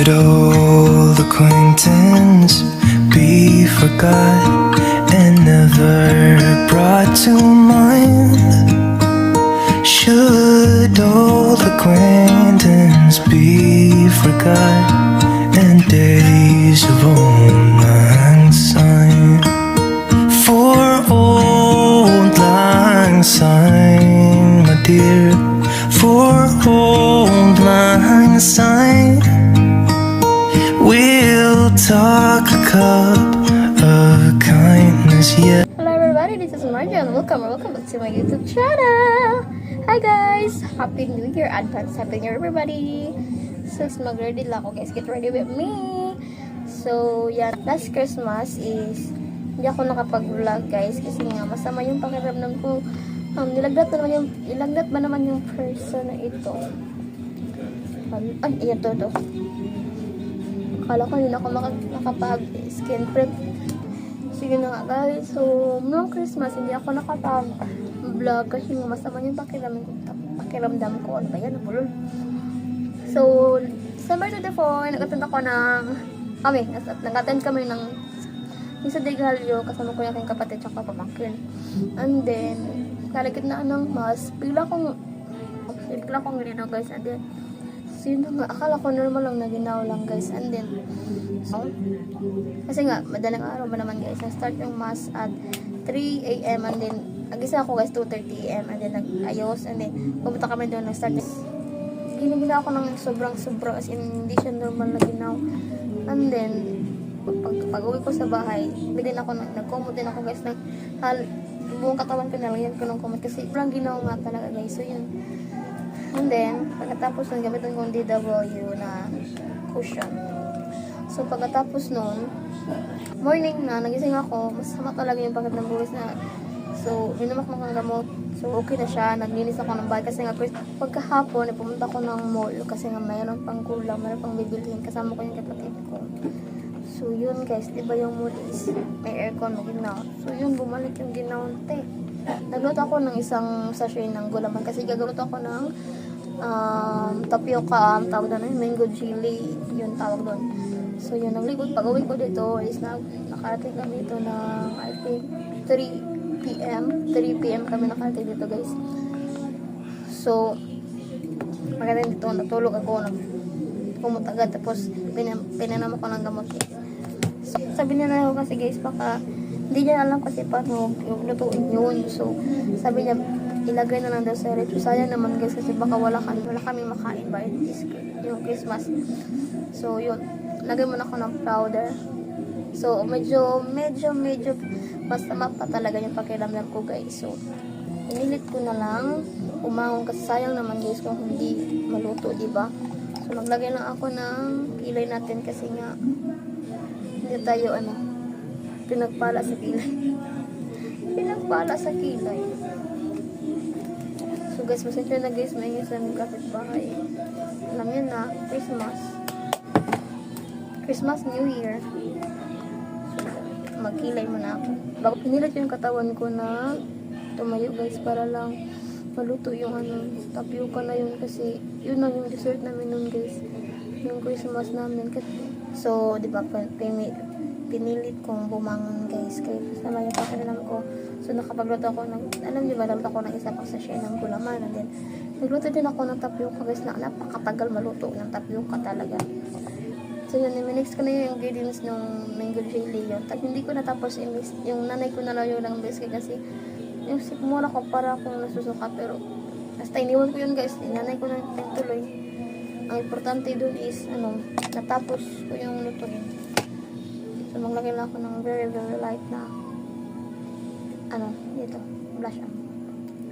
Should old acquaintance be forgot and never brought to mind? Should old acquaintance be forgot and days of old lang syne? For old lang syne, my dear, for old lang syne, we'll talk a cup of kindness, yeah. Hello everybody, this is Marja and welcome back to my YouTube channel. Hi guys! Happy New Year! Advance Happy New Year everybody! So, mag-ready lang ako guys. Get ready with me! So, yan. Last Christmas is hindi ako nakapag-vlog guys kasi nga masama yung pakiramdam ko. Nilagnat ba naman yung person na ito? Ay, ayan to. Akala ko hindi na ako nakapag-skin prep. Sige na nga guys. So, noong Christmas, hindi ako nakapag-vlog kasi masama yung pakiramdam ko. Ano ba yan? Nabulol. So, December 24, nag-attend ako ng nag-attend kami ng sa Degalio, kasama ko yung aking kapatid tsaka pamangkin. And then, kalagit na ng mas, bigla kong ginaw guys. And then, so yun nga, akala ko normal lang na ginaw lang guys. And then, so, kasi nga, madalang araw ba naman guys, nag-start yung mass at 3 a.m. and then, nag-isa ako guys, 2:30 a.m. and then, nag-ayos, and then, pumunta kami doon, nag-start. Ginaw ako ng sobrang as in, hindi siya normal na ginaw. And then, pag-uwi ko sa bahay, nag-comment din ako guys, buong katawan ko nalagyan ko ng comment kasi parang ginaw nga talaga guys. So, yun. And then, pagkatapos nun, gamitin kong DW na cushion. So, pagkatapos nun, morning na, nagising ako, masama talaga yung pagkat ng buwis na. So, inumak ng gamot. So, okay na siya. Naglinis ako ng bahay kasi nga, pagkahapon, pumunta ko ng mall kasi nga mayroon pang kulang, mayroon pang bibilhin. Kasama ko yung kapatid ko. So, yun guys, diba yung mall is may aircon, may ginaw. So, yun, bumalik yung ginaw. Nagluto ako ng isang sachet ng gulaman kasi gagluto ako ng tapioca, tawag doon, mango chili, yun tawag doon. So, yun, naglikod. Pag-uwi ko dito is nakarating kami dito ng, I think, 3 p.m. kami nakarating dito guys. So, maganda dito, natulog ako, pumutagad, tapos pinanam ako ng gamot. So, sabi nila ako kasi guys, baka hindi niya alam kasi paano lutuin yun. So, sabi niya, ilagay na lang daw sa ref. Sayang naman guys kasi baka wala kami makain ba yung Christmas. So, yun, lagay mo na ako ng powder. So, medyo masama pa talaga yung pakiramdam ko guys. So, inilit ko na lang umahon kasi sayang naman guys kung hindi maluto, diba? So, maglagay lang ako ng kilay natin kasi nga hindi tayo pinagpala sa kilay. Pinagpala sa kilay. So guys, pasensya na guys, maingay sa aming kapitbahay. Alam yun na, Christmas, New Year. So, magkilay mo na ako. Bago pinilit yung katawan ko na tumayo guys para lang maluto yung tapioca na yun kasi yun na yung dessert namin nun guys. Yung Christmas namin. So, di ba, pinilit kong bumangon guys. Kaya kasama yung pakiramdam ko. So, nakapagluto ako alam niyo ba, nagluto ako ng isa pang sachet ng gulaman. And then, nagluto din ako ng tapioca guys na napakatagal maluto ng tapioca talaga. So, yun, minix ko na yung ingredients ng mango jelly yun. Tapos, hindi ko natapos yung nanay ko na lang yung biscuit kasi yung sikmura ko para akong nasusuka. Pero, basta iniwan ko yun guys. Nanay ko na tuloy. Ang importante dun is, natapos ko yung lutuin. So, maglagay lang ako ng very light na dito, blush on.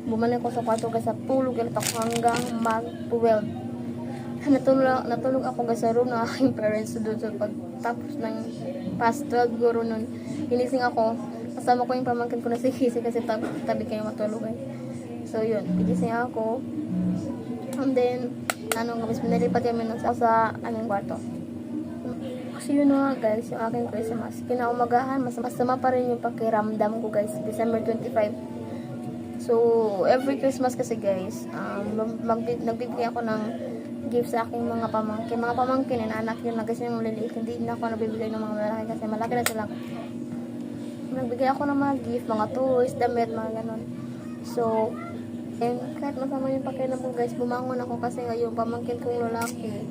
Bumalik ko sa kwarto guys, sa tulog ulit ako hanggang mag-12. Natulog ako guys sa room ng aking parents doon. So, pagtapos ng past 12 guro nun, hinising ako. Kasama ko yung pamangkin ko na si Kisi kasi tabi kayo matulog guys. So, yun, pigising ako. And then, guys, pinalipat kami sa aming kwarto. Kasi yun nga guys, yung aking Christmas, kinaumagahan, masama pa rin yung pakiramdam ko guys, December 25. So, every Christmas kasi guys, nagbibigay ako ng gift sa aking mga pamangkin. Mga pamangkin, anak yun na kasi yung maliliit. Hindi na ako nabibigay ng mga malaki kasi malaki na sila. Nagbigay ako ng mga gift, mga toys, damit, mga ganon. So, and kahit masama yung pakialam ko guys, bumangon ako kasi nga yung pamangkin kong lalaki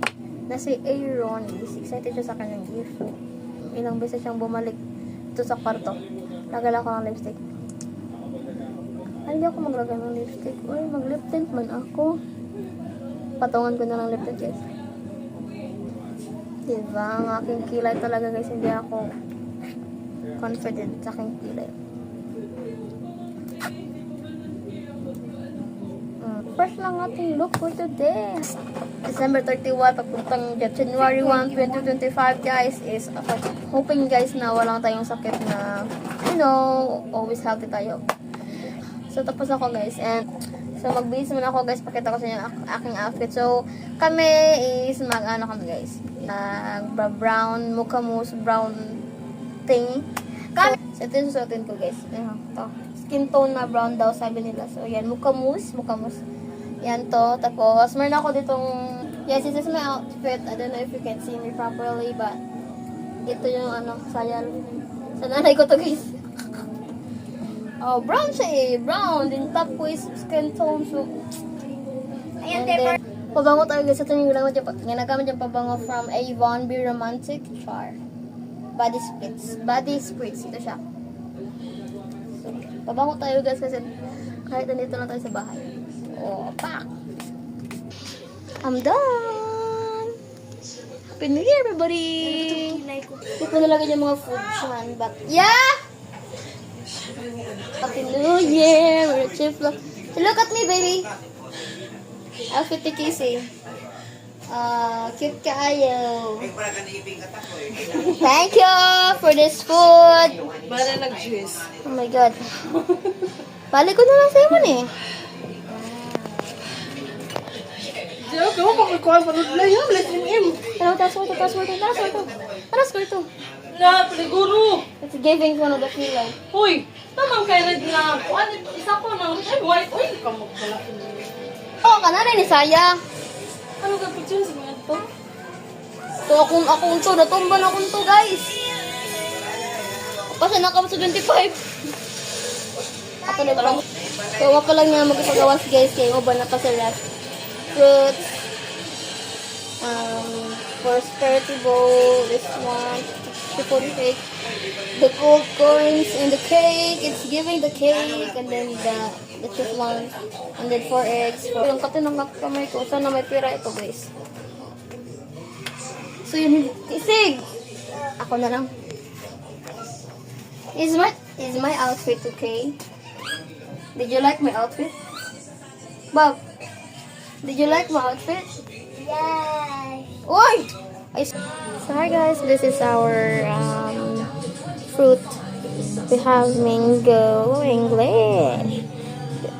na si Aaron is excited siya sa kanyang gift. Ilang beses siyang bumalik ito sa kwarto. Lagal ako ng lipstick. Ay, hindi ako maglagay ng lipstick. Uy, mag-lip tint man ako. Patungan ko na ng lip tint guys. Diba? Ang aking kilay talaga guys, hindi ako confident sa aking kilay. First lang ating look for today. December 31, pagpuntang January 1, 2025 guys, is hoping guys na walang tayong sakit na, you know, always healthy tayo. So, tapos ako guys, and so magbihis muna ako guys, pakita ko sa inyo aking outfit. So, kami is kami guys, brown, mukha mousse, brown thing. So, ito yung susuotin ko guys. Ito. Skin tone na brown daw sabi nila. So, yan, mukha mousse. Yan to. Tapos, meron ako ditong, yes, this is my outfit. I don't know if you can see me properly, but ito yung sayal. Sa nanay ko to guys. Oh, brown siya eh. Brown. Then top ko is skin tone. So, ayan, then, pabango tayo guys. Ito yung ginagamit yung pabango from Avon Be Romantic Char. Body Spritz. Ito siya. So, pabango tayo guys kasi kahit nandito lang tayo sa bahay. Oh, pak! I'm done! Happy New Year, everybody! Hindi ko nalagay yung mga food siyan, but yeah! Happy New Year! We're chief look. Look at me, baby! Outfit ni Casey. Cute kaayo. Thank you for this food! Para nag-juice. Oh my God. Balik ko na lang sa'yo man eh. Diyo, kamo pakikuha pa rin na yun. Let's him. Taras ko ito. Na, peliguro. It's giving one of the pillow. Uy, tamang kay red na. Isa ko na. Ay, white. Uy, kamo pala. Oo, ka na rin ni Saya. Ano ka picture sa mga to? So, akong to. Natumban akong to, guys. Kasi nakam sa 25. Ako na lang. So, ako lang nga magpagawas, guys. Kaya mo ba na pa sa rest. Fruits. Prosperity bowl. This one. Chiffon cake. The gold coins in the cake. It's giving the cake. And then the chiffon. And then 4 eggs. Yung katinangak kamay ko. Sana may pira ito, guys. So, yun. Isig! Ako na lang. Is my outfit okay? Did you like my outfit? Bob, did you like my outfit? Yes. Oy! So hi guys, this is our fruit. We have mango, English.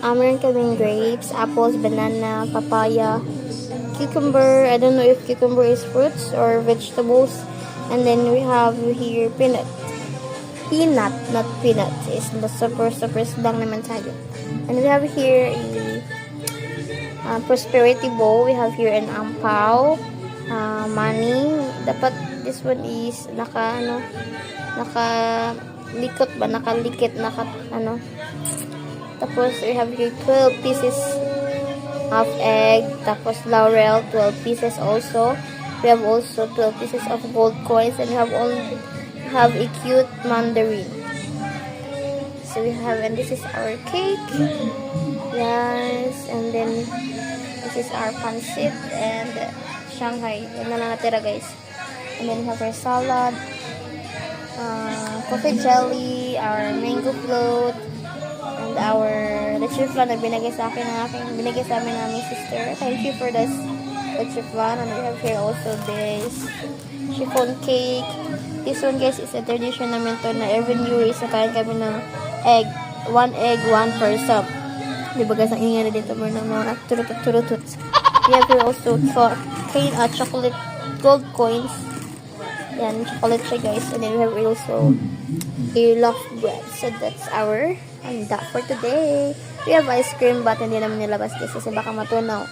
Meron kaming grapes, apples, banana, papaya, cucumber. I don't know if cucumber is fruits or vegetables. And then we have here peanut, not peanut. It's the super lang naman tayo. And we have here a prosperity bowl. We have here an ampaw, money. Dapat this one is nakalikot ba? Nakalikit, Tapos we have here 12 pieces of egg. Tapos laurel, 12 pieces also. We have also 12 pieces of gold coins, and we have a cute mandarin. So we have, and this is our cake. Yes, and then this is our pancit and Shanghai. Yan na lang natira guys. And then we have our salad, coffee jelly, our mango float, and our leche flan na binigay sa amin ng aming sister. Thank you for this leche flan. And we have here also this chiffon cake. This one guys is a tradition namin to na every New Year kain kami ng egg. 1 egg, 1 person. Diba guys, ang ingay na dito mo ng mga turut. We have here also chocolate gold coins. Yan, chocolate siya guys. And then we have also a loaf bread. So that's our that for today. We have ice cream but hindi naman nilabas guys kasi baka matunaw.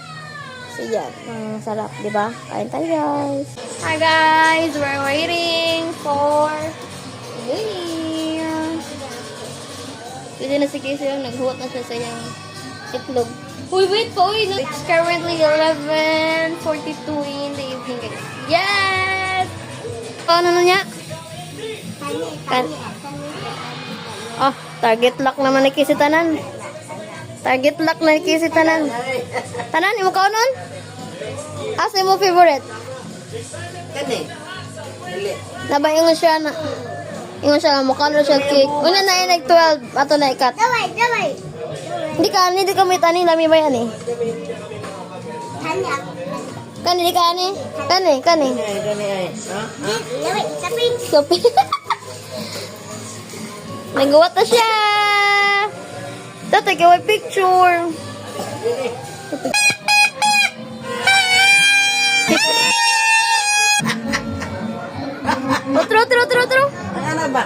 Kasi yan, ang sarap, di ba? Kain tayo, guys. Hi, guys! We're waiting for dinner. Kasi na si Casey yung naghuwat na siya sa yung itlog. Uy, wait po! Uy, no? It's currently 11:42 in the evening, guys. Yes! Ano na niya? Oh, target lock naman ni Casey tanan. Target lock na ni Casey tanan. Tanan, imo ka nun? Asa mo favorite? Kani. Dili. Nabaingon siya na. Ingon siya na mukha na siya cake. Una na yung nag-12. Ato na ikat. Daway. Hindi ka may taning lami ba yan eh? Hanya. Kani, di ka ani? Kani. Kani ay. Ha? Daway, saping. Sopi. Nagawa ta siya. Tatay, gawin picture. Otro. Ano ba?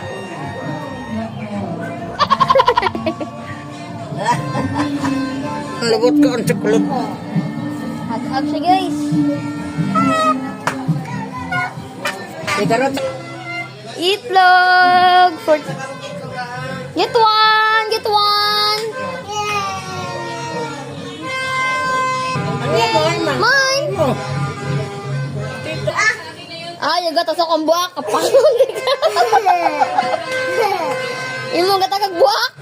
Labot ko ang chocolate. Hag-hag siya, guys. Ikarot. Itlog. Get one. Mine. Ay, yung gata sa kong buwak. Kapangon ka. Imo gata kag buwak.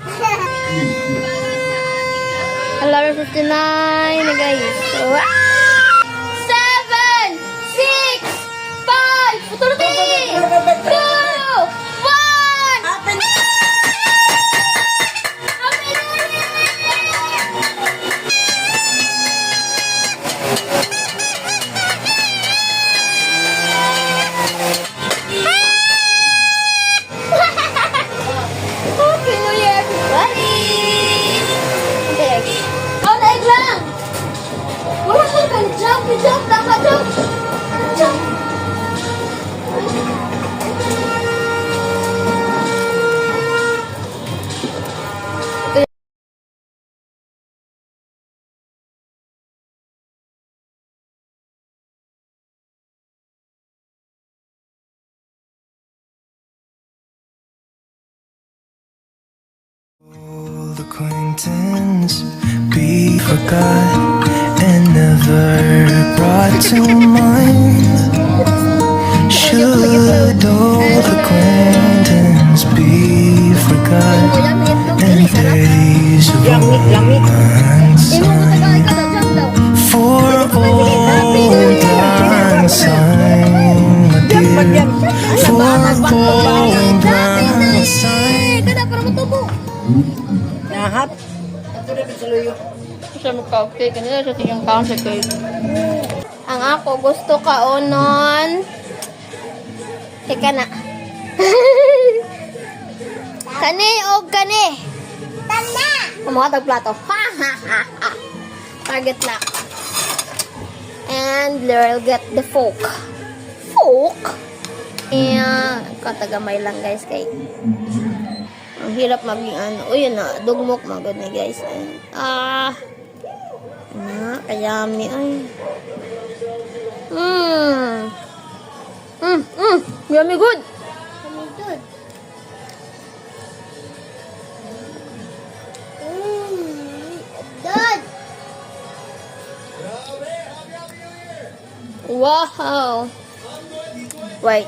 11:59 na guys. 7, 6, 5, 3, 2, 1. Happy New Year! Happy New Year, everybody! Okay. Oh, daig lang! Wala ka jump, lang ka jump! Old acquaintance be forgot and never brought to mind. Should old acquaintance be forgot and days of old lang syne for old lang syne, my dear, for old lang syne. Kada para matubo. Nahat. Ito na bisuluyo. Siya mag-cupcake. Kanila siya tingin kaon sa cake. Ang ako gusto kaonon. Teka na. Kani o kani. Tanda. Kumuha tag plato. Target lock. And Laurel get the fork. Fork? Yeah. Katagamay lang guys kay. Ang hirap maging ano. O yun na. Dugmok magod ni guys. Kayami ay. Yummy good. Good. Good. Wow. Wait.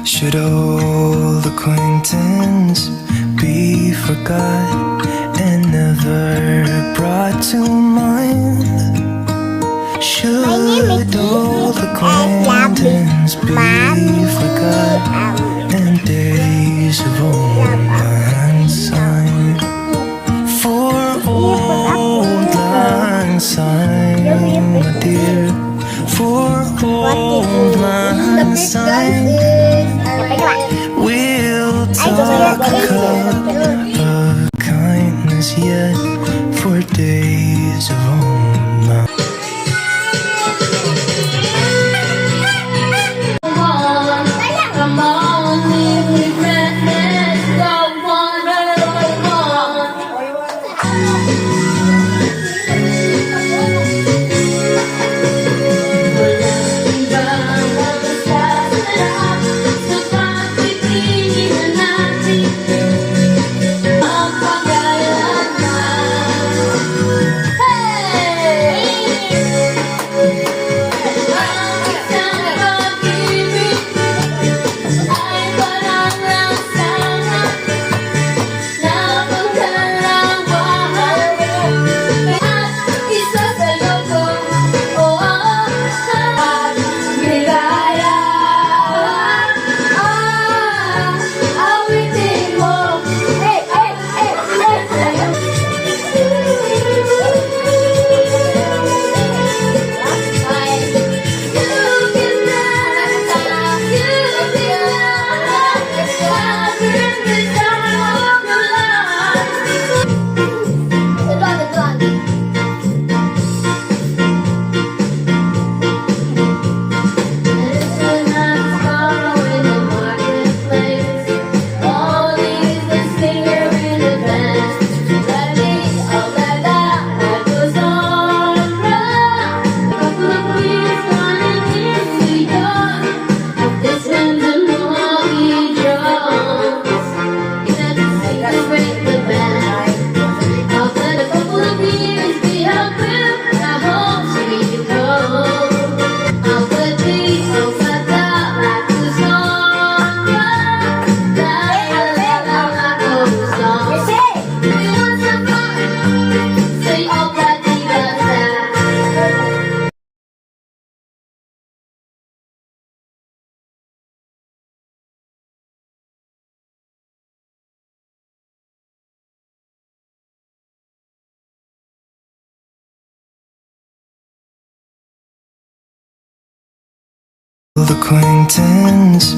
Should old acquaintance be forgot and never brought to mind? Should old acquaintance be forgot and days of old lang syne for old lang syne, my dear, for old lang syne. We'll talk cup of kindness yet for days of old. Now Come on, live with madness. Go on, go on. acquaintance